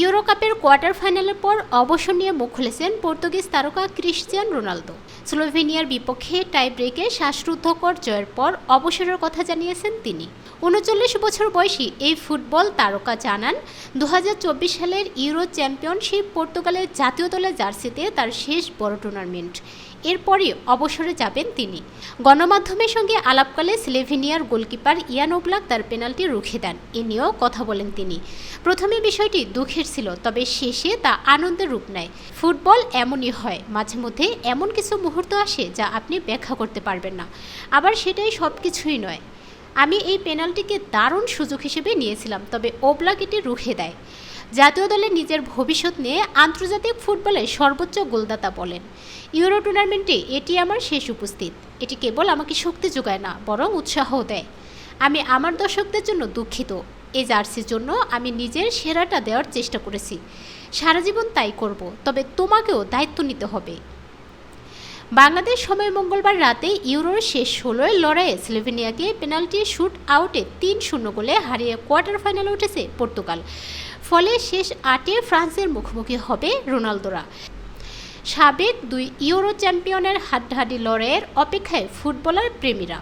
Euro কাপের quarter ফাইনালের পর অবসর নিয়ে মুখ খুলেছেন পর্তুগিজ তারকা ক্রিশ্চিয়ানো রোনালদো। স্লোভেনিয়ার বিপক্ষে টাই ব্রেকে শ্বাসরুদ্ধকর জয়ের পর অবসরের কথা জানিয়েছেন তিনি। ৩৯ বছর বয়সী এই ফুটবল তারকা জানান, ২০২৪ সালের ইউরো চ্যাম্পিয়নশিপ পর্তুগালের জাতীয় দলের জার্সিতে তার শেষ বড় টুর্নামেন্ট। এরপরই অবসরে যাবেন তিনি। গণমাধ্যমের সঙ্গে আলাপকালে স্লোভেনিয়ার গোলকিপার ইয়ান ওবলাক তার পেনাল্টি রুখে দেন। এ নিয়েও কথা বলেন তিনি। প্রথমে বিষয়টি দুঃখের ছিল, তবে শেষে তা আনন্দের রূপ নেয়। ফুটবল এমনই হয়, মাঝে মধ্যে এমন কিছু মুহূর্ত আসে যা আপনি ব্যাখ্যা করতে পারবেন না, আবার সেটাই সব কিছুই নয়। আমি এই পেনাল্টিকে দারুণ সুযোগ হিসেবে নিয়েছিলাম, তবে ওবলাক এটি রুখে দেয়। জাতীয় দলে নিজের ভবিষ্যৎ নিয়ে আন্তর্জাতিক ফুটবলে সর্বোচ্চ গোলদাতা বলেন, ইউরো টুর্নামেন্টে এটি আমার শেষ উপস্থিত। এটি কেবল আমাকে শক্তি যোগায় না, বরং উৎসাহও দেয়। আমি আমার দর্শকদের জন্য দুঃখিত। এই জার্সির জন্য আমি নিজের সেরাটা দেওয়ার চেষ্টা করেছি, সারা জীবন তাই করব, তবে তোমাকেও দায়িত্ব নিতে হবে। বাংলাদেশ সময় মঙ্গলবার রাতে ইউরোর শেষ ১৬ লড়াইয়ে স্লোভেনিয়াকে পেনাল্টি শুট আউটে ৩-০ গোলে হারিয়ে কোয়ার্টার ফাইনালে উঠেছে পর্তুগাল। ফলে শেষ ৮-এ ফ্রান্সের মুখোমুখি হবে রোনালদোরা। সাবেক ২ ইউরো চ্যাম্পিয়নের হাড্ডাহাড্ডি লড়াইয়ের অপেক্ষায় ফুটবলার প্রেমীরা।